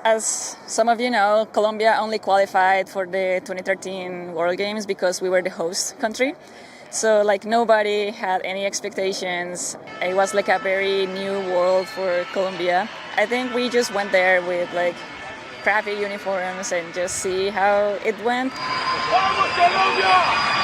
As some of you know, Colombia only qualified for the 2013 World Games because we were the host country. So like nobody had any expectations. It was like a very new world for Colombia. I think we just went there with like crappy uniforms and just see how it went.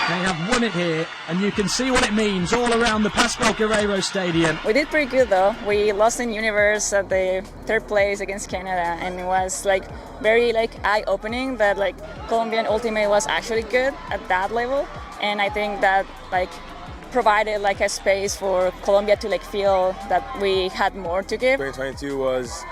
They have won it here, and you can see what it means all around the Pascual Guerrero Stadium. We did pretty good though. We lost in Universe at the third place against Canada, and it was like very like eye-opening that like Colombian Ultimate was actually good at that level. And I think that like provided like a space for Colombia to like feel that we had more to give. 2022 was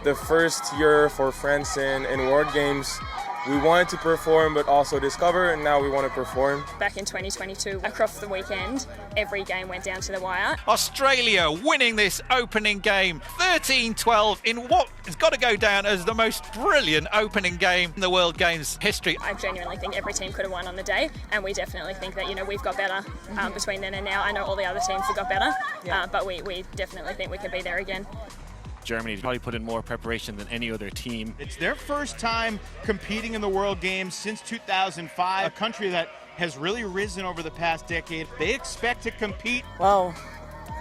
the first year for France in World Games. We wanted to perform but also discover, and now we want to perform. Back in 2022, across the weekend, every game went down to the wire. Australia winning this opening game 13-12 in what has got to go down as the most brilliant opening game in the World Games history. I genuinely think every team could have won on the day, and we definitely think that, you know, we've got better between then and now. I know all the other teams have got better, but we definitely think we could be there again. Germany probably put in more preparation than any other team. It's their first time competing in the World Games since 2005, a country that has really risen over the past decade. They expect to compete. Wow,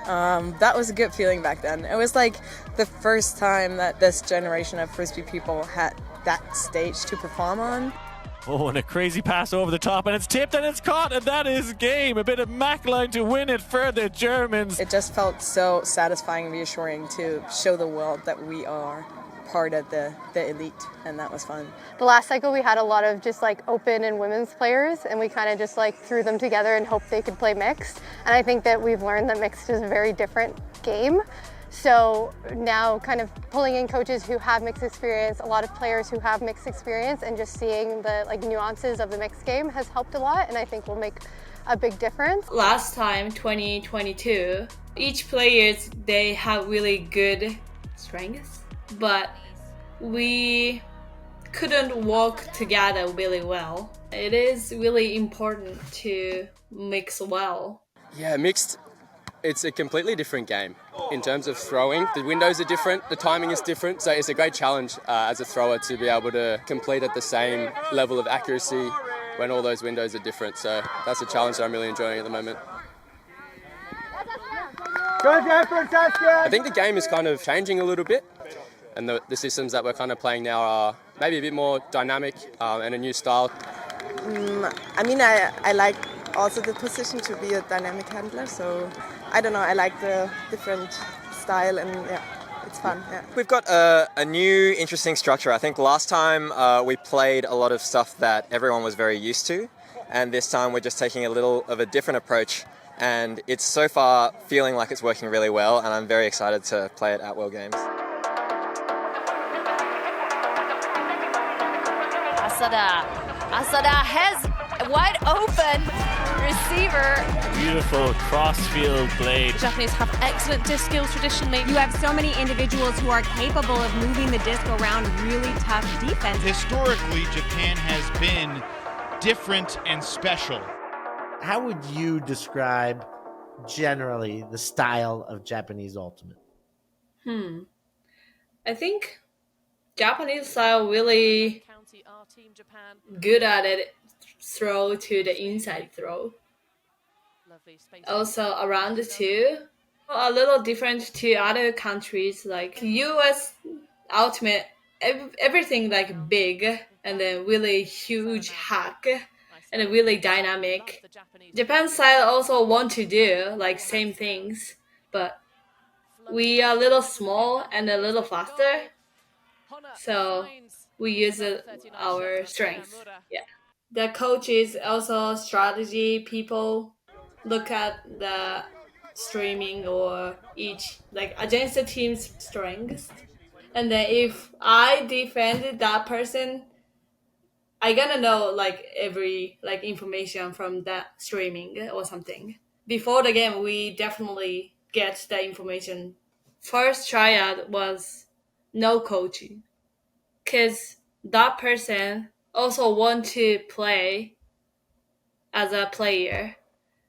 that was a good feeling back then. It was like the first time that this generation of Frisbee people had that stage to perform on. Oh, and a crazy pass over the top, and it's tipped and it's caught, and that is game. A bit of Mickael to win it for the Germans. It just felt so satisfying and reassuring to show the world that we are part of the elite, and that was fun. The last cycle we had a lot of just like open and women's players, and we kind of just like threw them together and hoped they could play mixed. And I think that we've learned that mixed is a very different game. So now kind of pulling in coaches who have mixed experience, a lot of players who have mixed experience, and just seeing the like nuances of the mixed game has helped a lot, and I think will make a big difference. Last time, 2022, each players, they have really good strengths, but we couldn't work together really well. It is really important to mix well. Yeah, mixed. It's a completely different game in terms of throwing. The windows are different, the timing is different, so it's a great challenge as a thrower to be able to complete at the same level of accuracy when all those windows are different. So that's a challenge that I'm really enjoying at the moment. I think the game is kind of changing a little bit, and the systems that we're kind of playing now are maybe a bit more dynamic and a new style. I mean, I like also the position to be a dynamic handler, so I don't know, I like the different style, and yeah, it's fun. Yeah. We've got a new interesting structure. I think last time we played a lot of stuff that everyone was very used to, and this time we're just taking a little of a different approach, and it's so far feeling like it's working really well, and I'm very excited to play it at World Games. Asada has a wide open receiver. Beautiful cross-field blade. The Japanese have excellent disc skills traditionally. You have so many individuals who are capable of moving the disc around really tough defense. Historically, Japan has been different and special. How would you describe generally the style of Japanese ultimate? I think Japanese style really good at it, throw to the inside throw. Also around the two, a little different to other countries like US ultimate, everything like big and then really huge hack and really dynamic. Japan style also want to do like same things, but we are a little small and a little faster, so we use our strength. Yeah. The coaches also strategy people look at the streaming or each like against the team's strengths, and then if I defended that person, I gotta know like every like information from that streaming or something. Before the game, we definitely get the information. First tryout was no coaching, because that person also want to play as a player.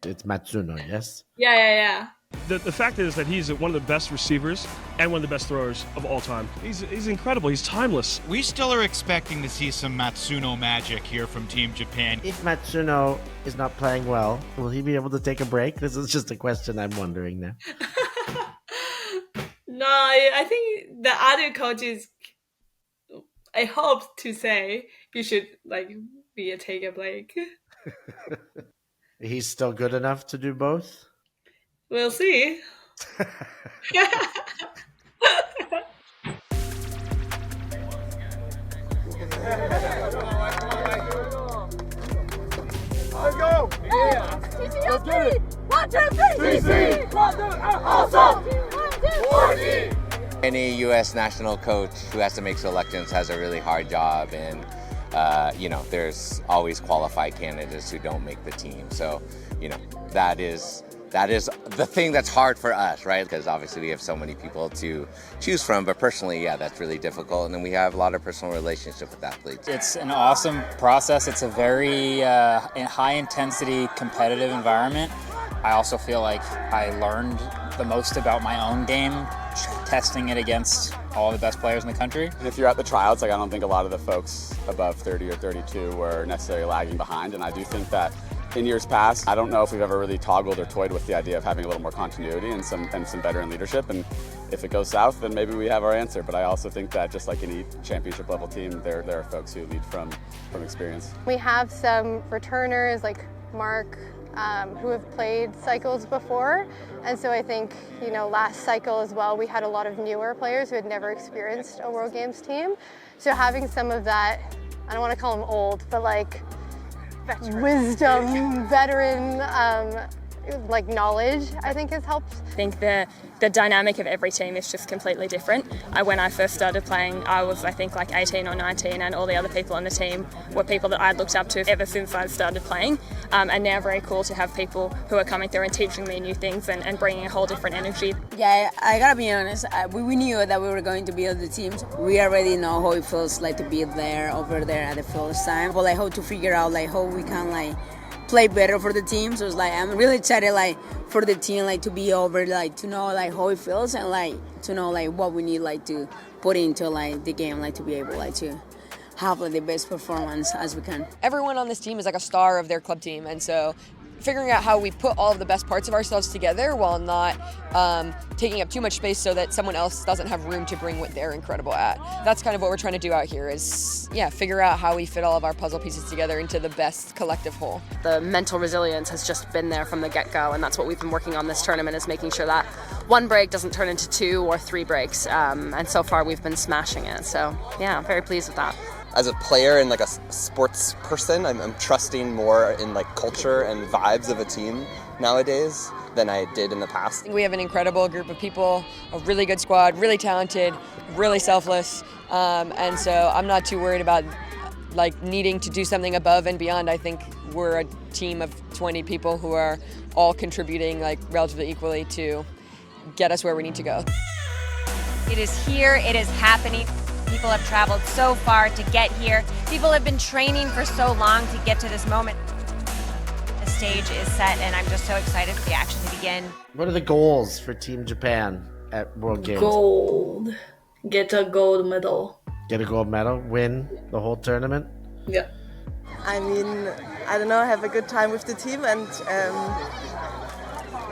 It's Matsuno, yes? Yeah. The fact is that he's one of the best receivers and one of the best throwers of all time. He's incredible. He's timeless. We still are expecting to see some Matsuno magic here from Team Japan. If Matsuno is not playing well, will he be able to take a break? This is just a question I'm wondering now. No, I think the other coaches, I hope to say you should take a break. He's still good enough to do both? We'll see. Go! Yeah! Let's get it! 1, 2, 3! TC! Awesome! 1, 2, 3! Any U.S. national coach who has to make selections has a really hard job, and there's always qualified candidates who don't make the team. So, that is the thing that's hard for us, right? Because obviously we have so many people to choose from, but personally, yeah, that's really difficult. And then we have a lot of personal relationship with athletes. It's an awesome process. It's a very high-intensity, competitive environment. I also feel like I learned the most about my own game, testing it against all the best players in the country. And if you're at the tryouts, I don't think a lot of the folks above 30 or 32 were necessarily lagging behind. And I do think that in years past, I don't know if we've ever really toggled or toyed with the idea of having a little more continuity and some veteran leadership. And if it goes south, then maybe we have our answer. But I also think that just like any championship level team, there are folks who lead from experience. We have some returners like Mark, who have played cycles before. And so I think, last cycle as well, we had a lot of newer players who had never experienced a World Games team. So having some of that, I don't want to call them old, but wisdom, veteran, knowledge, I think has helped. I think the dynamic of every team is just completely different. When I first started playing, I was 18 or 19, and all the other people on the team were people that I'd looked up to ever since I started playing. And now very cool to have people who are coming through and teaching me new things and bringing a whole different energy. Yeah, I gotta be honest, we knew that we were going to build the teams. We already know how it feels like to be over there at the first time. But how to figure out how we can play better for the team. So it's I'm really excited for the team to be over, to know how it feels, and to know what we need to put into the game, to be able to have the best performance as we can. Everyone on this team is a star of their club team, and so figuring out how we put all of the best parts of ourselves together while not taking up too much space so that someone else doesn't have room to bring what they're incredible at. That's kind of what we're trying to do out here is, figure out how we fit all of our puzzle pieces together into the best collective whole. The mental resilience has just been there from the get-go, and that's what we've been working on this tournament, is making sure that one break doesn't turn into 2 or 3 breaks, and so far we've been smashing it. So, I'm very pleased with that. As a player and a sports person, I'm trusting more in culture and vibes of a team nowadays than I did in the past. We have an incredible group of people, a really good squad, really talented, really selfless, and so I'm not too worried about needing to do something above and beyond. I think we're a team of 20 people who are all contributing relatively equally to get us where we need to go. It is here, it is happening. People have traveled so far to get here. People have been training for so long to get to this moment. The stage is set, and I'm just so excited for the action to begin. What are the goals for Team Japan at World Games? Gold. Get a gold medal. Get a gold medal? Win the whole tournament? Yeah. I don't know, have a good time with the team and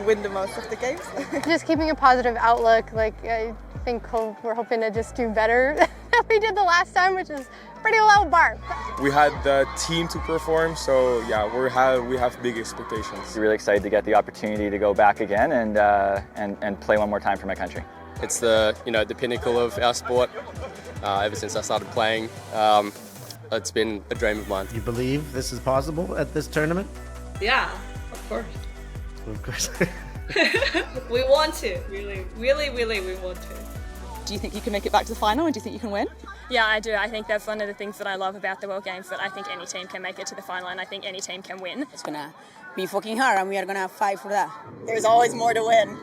win the most of the games. Just keeping a positive outlook. I think we're hoping to just do better than we did the last time, which is pretty low bar. We had the team to perform, so we have big expectations. I'm really excited to get the opportunity to go back again and play one more time for my country. It's the pinnacle of our sport. Ever since I started playing, it's been a dream of mine. You believe this is possible at this tournament? Yeah, of course. Of course. We want to, really, we want to. Do you think you can make it back to the final, and do you think you can win? Yeah, I do. I think that's one of the things that I love about the World Games, that I think any team can make it to the final, and I think any team can win. It's gonna be fucking hard, and we are gonna fight for that. There's always more to win.